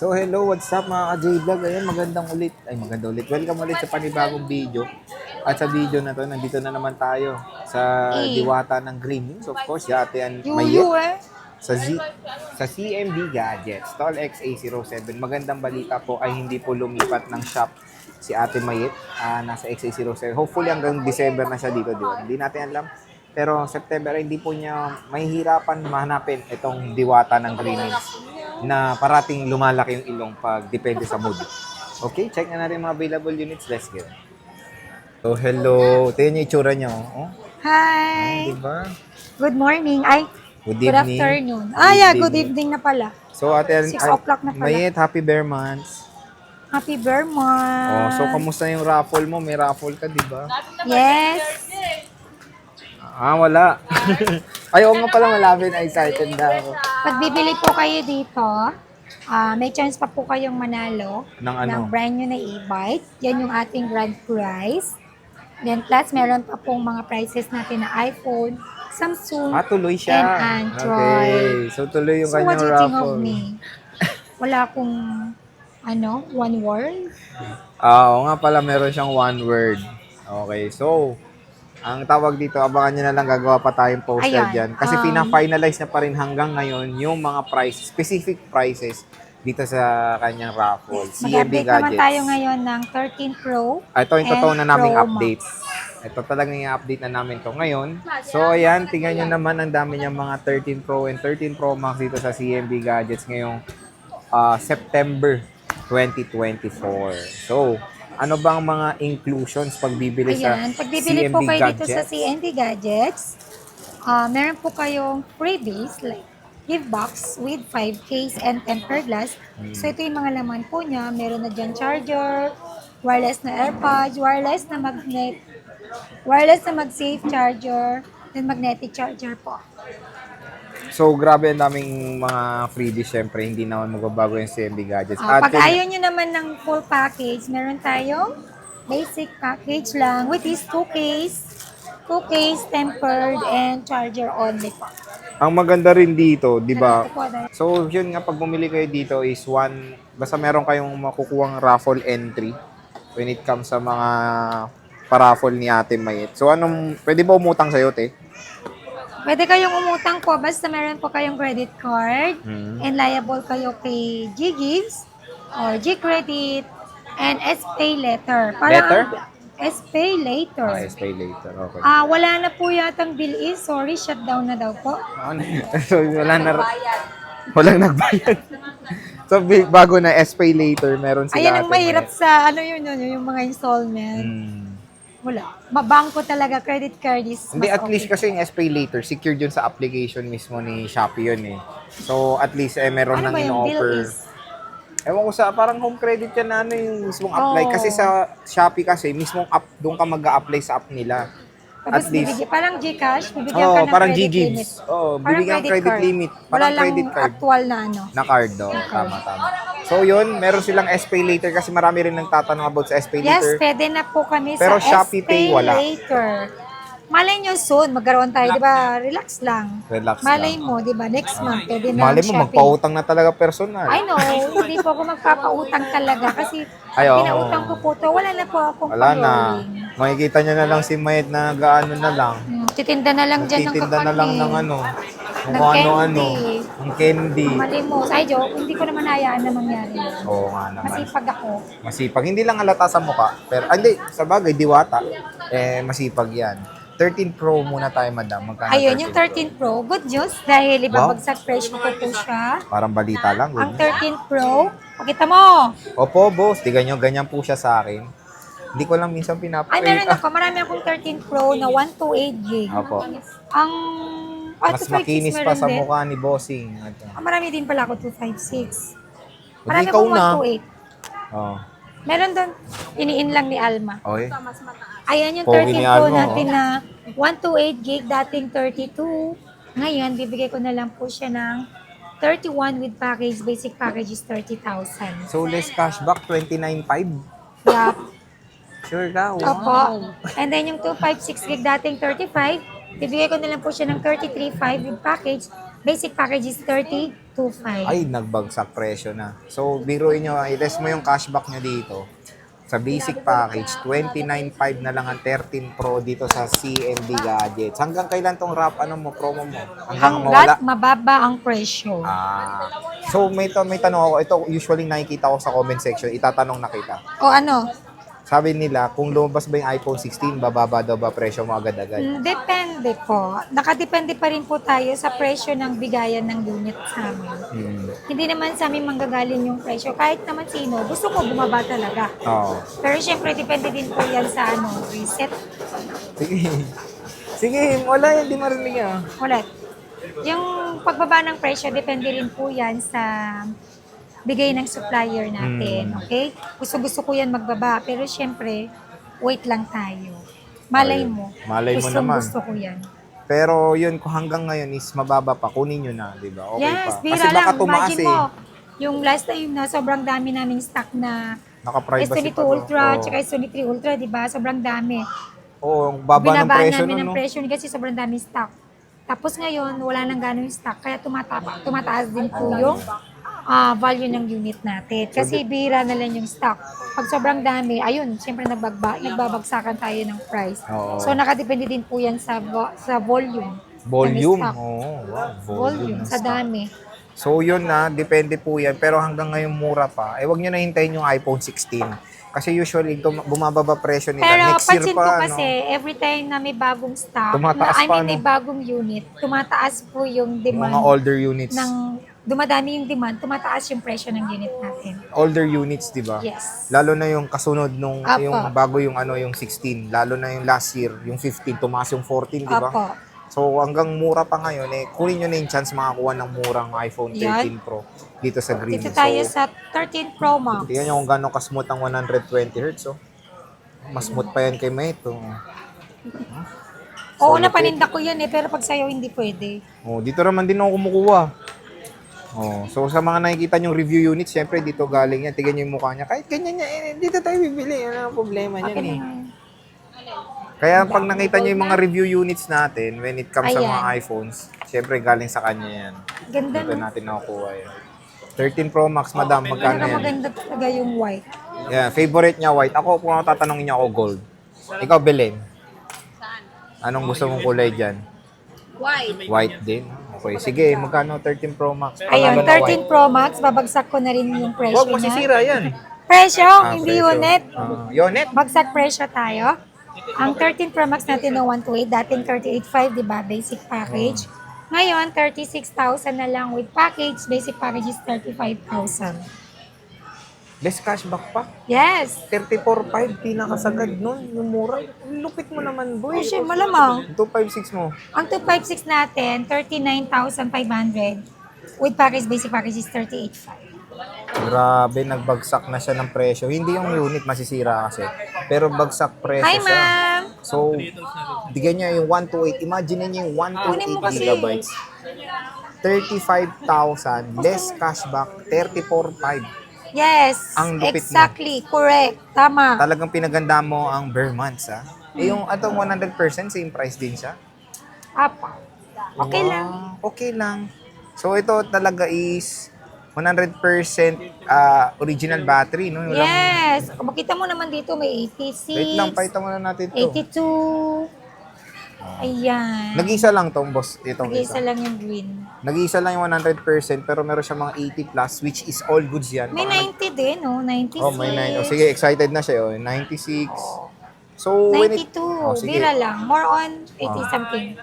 So hello, what's up mga ka-J-Vlog? Ayan, maganda ulit. Welcome ulit sa panibagong video. At sa video na to, nandito na naman tayo sa diwata ng Green News. Of course, yate yan Mayet sa CMB Gadgets, Tall XA07. Magandang balita po ay hindi po lumipat ng shop si Ate Mayet. Nasa XA07. Hopefully hanggang December na siya dito, di ba? Hindi natin alam. Pero September, hindi po niya mahihirapan mahanapin itong diwata ng Green News na parating lumalaki yung ilong pag depende sa mood. Okay, check na natin mga available units. Let's go. So, hello. Tingnan niyo yung itsura niya. Oh. Hi! Diba? Good morning. Ay, Good good evening. afternoon. Good evening na pala. So, Ate 6 o'clock na pala. Mayet, happy bear months. Happy bear month. So, kamusta yung raffle mo? May raffle ka, di ba? Yes. Wala. Ayaw nga pala malapit. Excited na ako. Pag bibili po kayo dito, may chance pa po kayong manalo Ng brand new na e-bike. Yan yung ating grand prize. Then plus, meron pa pong mga prizes natin na iPhone, Samsung, Tuloy siya. and Android. Okay. So, tuloy yung So, what kanyang do you think of raffle. me? Wala akong, one word? Oo nga pala, meron siyang one word. Okay, so, ang tawag dito, abangan nyo na lang, gagawa pa tayong poster Ayan, dyan. Kasi pina-finalize na pa rin hanggang ngayon yung mga specific prices dito sa kanyang raffle. CMB Mag-update naman Gadgets. tayo ngayon ng 13 Pro. Ito yung totoo na and naming Pro update. Ito talagang i-update na namin to ngayon. So, ayan, tingnan nyo naman, ang dami niyang mga 13 Pro and 13 Pro Max dito sa CMB Gadgets ngayong September 2024. So, ano bang mga inclusions pag bibili sa Pag bibili CMB po kayo Gadgets? dito sa CND Gadgets, meron po kayong freebies like gift box with 5 case and tempered glass. So ito yung mga laman po niya. Meron na dyan charger, wireless na AirPods, wireless na mag-safe charger, then magnetic charger po. So, grabe ang daming mga freebies. Siyempre, hindi naman magbabago yung CMB Gadgets. Pag ayaw nyo naman ng full package, meron tayong basic package lang, which is 2 case, tempered, and charger only po. Ang maganda rin dito, di ba? Ito po, So, yun nga, pag bumili kayo dito is basta meron kayong makukuhang raffle entry when it comes sa mga paraffle ni Ate Mayet. So, pwede ba umutang sa'yo, te? Pwede kayong umutang po basta meron po kayong credit card and liable kayo kay G-Gives or G-Credit and S-Pay letter. Letter? S-Pay later. S-Pay later, okay. Wala na po yatang bill is. Sorry, shutdown na daw po. So, walang nagbayad. So, bago na S-Pay later, meron sila Ayan ang Ate mahirap Mayet. sa yung mga installment. Wala. Mabangko talaga, credit card is Hindi, mas at least okay. kasi yung S-Pay later, secured yun sa application mismo ni Shopee yun eh. So, at least meron Ano nang ba yung bill in-offer. is? Ewan ko parang home credit yan na yung mismong apply. Kasi sa Shopee kasi, mismong app, doon ka mag-a-apply sa app nila. Tapos At least, parang Gcash, bibigyan ka ng parang credit G-Gives. limit. Bibigyan ng credit limit. Wala Parang lang credit card. actual na Na card, tama. So yun, meron silang S-Pay later kasi marami rin nagtatanong about sa S-Pay Yes, later. pwede na po kami Pero sa Shopee S-Pay Pay, wala. later. Malay nyo soon, magkaroon tayo, di ba? Relax lang. Relax Malay lang. mo, di ba? Next month, pwede na Mali mo, Shopee. magpautang na talaga personal. I know, hindi po ako magpapautang talaga kasi Ay, oo. pinautang ko po to, wala na po akong Wala na. pang-rolling. Makikita nyo na lang si Mayet na gaano na lang. Titinda na lang dyan ng Nagtitinda na lang ng kung Ng ano-ano. candy. Ng candy. Mali mo. Ay, joke, hindi ko naman hayaan na mangyari yun. Oo nga naman. Masipag ako. Masipag. Hindi lang halata sa mukha. Pero, hindi, sa bagay, diwata. Masipag yan. 13 Pro muna tayo, madam. Magkano Ayun, yung 13 Pro, good news dahil ibabagsak presyo ko po siya. Parang balita lang. Ang Good. 13 Pro, pakita mo. Opo, boss. Ganyan po siya sa akin. Hindi ko lang minsan Ay, meron ako. Marami akong 13 Pro na 128 gig. Opo. Ang Mas 256 makinis pa meron sa din. mukha ni Bossing. Marami din pala ako 256. Hindi, Marami ikaw akong na. 128. Oh. Meron doon, iniin lang ni Alma. Okay. Ayan yung Pogi 13 ni Pro Alma, natin na 128 gig, dating 32. Ngayon, bibigay ko na lang po siya ng 31 with package. Basic package is 30,000. So, less cashback, 29.5. Yup. Sure ka? Opo. And then yung 256 gig dating 35, bibigay ko na lang po siya ng 33.5 with package. Basic package is 30,250. Ay, nagbagsak presyo na. So, biruin nyo, i-less mo yung cashback nyo dito. Sa basic package, 29.5 na lang ang 13 Pro dito sa CMB Gadgets. Hanggang kailan tong promo mo? Hanggang mawala? Hanggat mababa ang presyo. So, may tanong ako. Ito, usually nakikita ko sa comment section. Itatanong na kita. O ano? Sabi nila, kung lumabas ba yung iPhone 16, bababa daw ba presyo mo agad-agad? Depende po. Nakadepende pa rin po tayo sa presyo ng bigayan ng unit sa amin. Hindi naman sa amin manggagaling yung presyo. Kahit naman sino, gusto ko bumaba talaga. Oo. Pero syempre, depende din po yan sa reset. Sige. Sige, wala yan. Di marinig yan. Ulit. Yung pagbaba ng presyo, depende rin po yan sa bigay ng supplier natin. Okay? Gusto ko yan magbaba. Pero syempre, wait lang tayo. Malay mo. Malay mo naman. Gusto ko yan. Pero yun, kung hanggang ngayon is mababa pa, kunin nyo na, di ba? Okay Yes, pa. bira Kasi lang. baka tumaas Imagine mo, yung last time na sobrang dami naming stock na Naka-privacy S22 pa to. Ultra, Oo. tsaka S23 Ultra, di ba? Sobrang dami. Oo, ang baba ng Binaba presyo namin nun, ng no? presyo kasi sobrang daming stock. Tapos ngayon, wala nang gano'ng stock. Kaya tumataas din po yung value ng unit natin. Kasi bira na lang yung stock. Pag sobrang dami, ayun, siyempre nagbabagsakan tayo ng price. Oo. So, nakadepende din po yan sa volume. Volume. ng stock. Oo, wow. Volume, ng sa stock. dami. So yun na, depende po yan. Pero hanggang ngayon mura pa. Wag nyo na hintayin yung iPhone 16. Kasi usually, bumababa presyo nila. Pero Next year pansin pa, ko kasi, every time na may bagong stock, Tumataas I mean, pa, may bagong unit, tumataas po yung demand mga older units. dumadami yung demand, tumataas yung presyo ng unit natin. Older units, di ba? Yes. Lalo na yung kasunod nung Apo. yung bago yung yung 16, lalo na yung last year, yung 15, tumaas yung 14, di ba? Opo. So hanggang mura pa ngayon kunin niyo na yung chance makakuha ng murang iPhone 13 Yan. Pro dito sa Green. Dito tayo sa 13 Pro Max. Tingnan niyo kung gaano ka-smooth ang 120 Hz, oh. Mas smooth pa yan kay Mate, oh. Oo, Solid napaninda ko yan pero pag sa'yo hindi pwede. Oh, dito naman din ako kumukuha. Oh, so sa mga nakikita yung review units, syempre dito galing yan. Tingnan niyo yung mukha niya. Kahit ganyan niya, dito tayo bibili. Ano ang problema niyan Okay eh. na. Kaya pag nakita niyo yung mga review units natin, when it comes sa Ayan. mga iPhones, syempre galing sa kanya yan. Ganda Dito no? natin nakukuha yan. 13 Pro Max, madam, magkano Pero yan? maganda talaga yung white. Yeah, favorite niya white. Ako, kung ako tatanungin niya ako, gold. Ikaw, Belen. Anong gusto mong kulay dyan? White. White din. Okay, sige, magkano 13 Pro Max? Ayun, Pangalan na white. 13 Pro Max, babagsak ko na rin yung presyo Huwag niya. masisira yan. Presyo, hindi presyo. unit. Unit? Bagsak presyo tayo. Ang 13 Pro Max natin na 128, dating 38.5, di ba? Basic package. Ngayon, 36,000 na lang with package. Basic package is 35,000. Less cashback pa. Yes. 34.5, pinakasagad nun. Yung mura. Lupit mo naman, boy. Presyo, malamang. 256 mo. Ang 256 natin, 39,500. With package, basic package is 38.5. Grabe, nagbagsak na siya ng presyo. Hindi yung unit masisira kasi. Pero bagsak presyo Hi, siya. ma'am. So, bigyan niya yung 128. Imagine niyo yung Kunin mo 128 kasi. gigabytes. 35,000, less cashback, 34,500. Yes. Ang lupit mo. Exactly. Correct. Tama. Talagang pinaganda mo ang bare months, ha? Yung atong 100%, same price din siya. Apa. Okay Wow, lang. Okay lang. So, ito talaga is 100% original battery, no? Walang- Yes. Makita mo naman dito may 86. Wait lang, palitan muna natin ito. 82. Ayan. Nag-isa lang tong boss, itong Nag-isa isa. lang yung green. Nag-isa lang yung 100%, pero meron siyang mga 80 plus, which is all goods yan. May Baka 90 din, no? 96. Oh, may 9. Oh, sige, excited na siya. Oh. 96. So, when it... 92. Oh, sige. Bira lang. More on 80 something.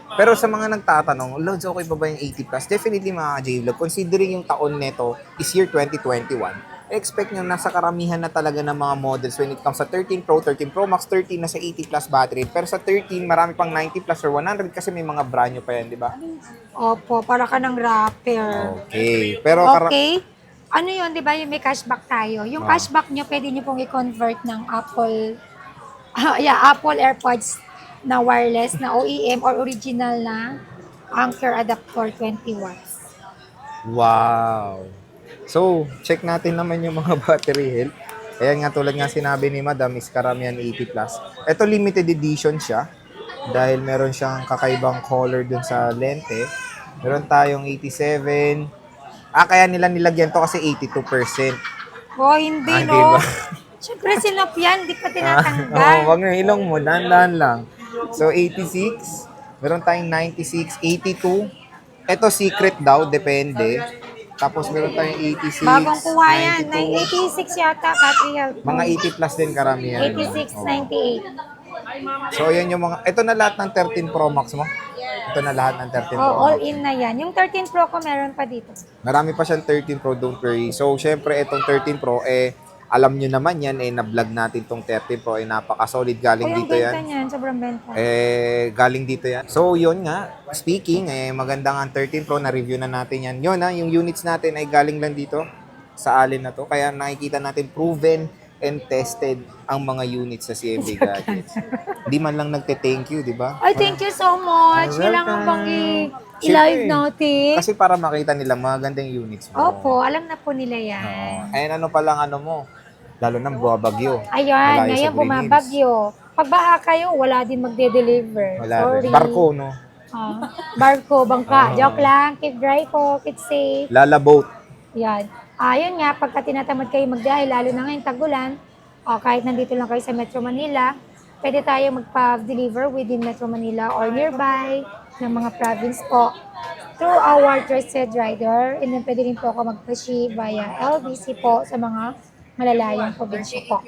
Pero sa mga nagtatanong, Lods, okay pa ba yung 80 plus? Definitely mga J-Vlog. Considering yung taon neto is year 2021, expect nyo nasa karamihan na talaga ng mga models when it comes sa 13 Pro, 13 Pro Max, 13 na sa 80 plus battery. Pero sa 13, marami pang 90 plus or 100 kasi may mga brand new pa yan, di ba? Opo, para ka ng rapper. Okay. Pero Okay. Ano yun, di ba yung may cashback tayo? Yung cashback nyo, pwede nyo pong i-convert ng Apple, Apple AirPods na wireless, na OEM or original na Anker adapter 20 watts. Wow. So, check natin naman yung mga battery health. Ayan nga, tulad nga sinabi ni Madam, is karamihan 80 plus. Ito limited edition siya dahil meron siyang kakaibang color dun sa lente. Meron tayong 87. Kaya nila nilagyan to kasi 82%. Oh, hindi, Di no? ba? Siyempre, sinop yan. Di pa Oo, tinatanggal. wag na ilong mo, dahan-dahan lang. So, 86. Meron tayong 96, 82. Ito secret daw, depende. Tapos meron tayong 86, Bagong kuha yan. 92. 86 yata, Catriel. Mga 80 plus din karamihan. 86, Oo. 98. So, yan yung mga, ito na lahat ng 13 Pro Max mo. Ito na lahat ng 13 Pro Oh, all Max. in na yan. Yung 13 Pro ko meron pa dito. Marami pa siyang 13 Pro, don't worry. So, syempre, itong 13 Pro, alam nyo naman yan, na-vlog natin tong 13 Pro, napaka-solid. Galing O, yung dito benta yan. niyan, sobrang benta. Galing dito yan. So, yun nga. Speaking, maganda nga ang 13 Pro, na-review na natin yan. Yun yung units natin ay galing lang dito sa alin na to. Kaya nakikita natin proven and tested ang mga units sa CMB Gadgets. Hindi man lang nagte-thank you, di ba? Ay, thank you so much. Welcome. Kailangan bang i-live Siyempre. natin? Kasi para makita nila magandang units mo. Opo, alam na po nila yan. Oo. Ayun, ano pa lang ano mo. Lalo na buwabagyo. Ayun, Malayo sa ngayon Green Hills. bumabagyo. Pag baha kayo, wala din magde-deliver. Wala Sorry. rin. Barko, no? Barko, bangka. Oo. Joke lang. Keep dry po. Keep safe. Lala boat. Yan. Ayun nga, pagka tinatamad kayo magbiyahe, lalo na ngayong tagulan, kahit nandito lang kayo sa Metro Manila, pwede tayo magpa-deliver within Metro Manila or nearby ng mga province po through our trusted rider. And then pwede rin po ako mag-ship via LBC po sa mga malalayong probinsya po.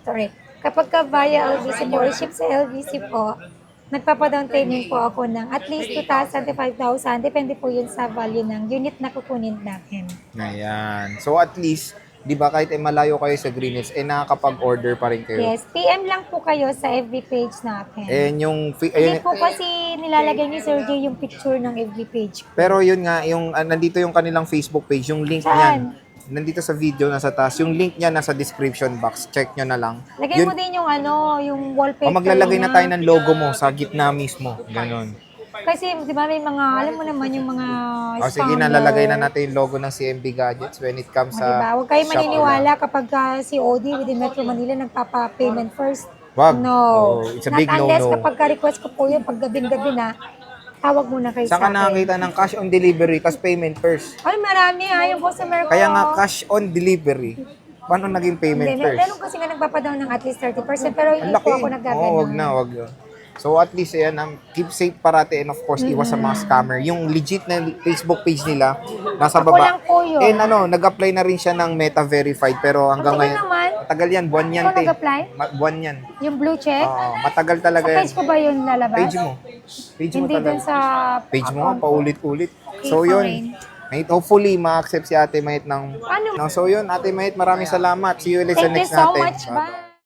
Sorry. Kapag ka via LBC po or ship sa LBC po, nagpapadown payment po ako ng at least 2,000 to 5,000. Depende po yun sa value ng unit na kukunin natin. Ayan. So at least, di ba kahit malayo kayo sa Green Hills, nakakapag-order pa rin kayo. Yes, PM lang po kayo sa FB page natin. And yung, Hindi po kasi nilalagay ni Sir J yung picture ng FB page. pero yun nga, yung nandito yung kanilang Facebook page, yung link Saan? niyan. Nandito sa video, nasa taas. Yung link niya nasa description box. Check nyo na lang. Lagay mo din yung yung wallpaper O maglalagay na niya. tayo ng logo mo sa gitna mismo. Ganon. Kasi, di ba, may mga, alam mo naman yung mga O sige na, lalagay na natin yung logo ng CMB Gadgets when it comes Diba? sa Huwag kayo shop maniniwala kapag si OD within Metro Manila nagpapa-payment first. Wag. No. Oh, it's a big Not unless no-no. kapag ka-request ko po yun, pag gabing-gabi na, tawag muna kayo Saan sa ka akin. nakakita ng cash on delivery tas payment first? Ay, marami yung customer ko. Kaya nga cash on delivery. Paano naging payment Hindi, first? meron kasi nga nagpapadown ng at least 30%, pero Ang hindi laki. po ako nagagano. Wag na, wag. So at least ayan, keep safe parati and of course iwas sa mga scammer. Yung legit na Facebook page nila nasa Ako baba. lang po yun. And nag-apply na rin siya ng Meta Verified pero hanggang Ang tagal ngayon naman. matagal yan, buwan yan, Ikaw te. nag-apply? Buwan yan. Yung blue check? Oo, matagal Sa talaga yan. page ko ba yun lalabas? Page mo. Page mo Hindi dun talaga. sa Page mo, account ko. paulit-ulit. Okay, So yun, fine. Mate, hopefully ma-accept si Ate Mate ng... Ano? So yun, Ate Mate, maraming salamat. See you ulit sa Thank you next so natin. much. Bye.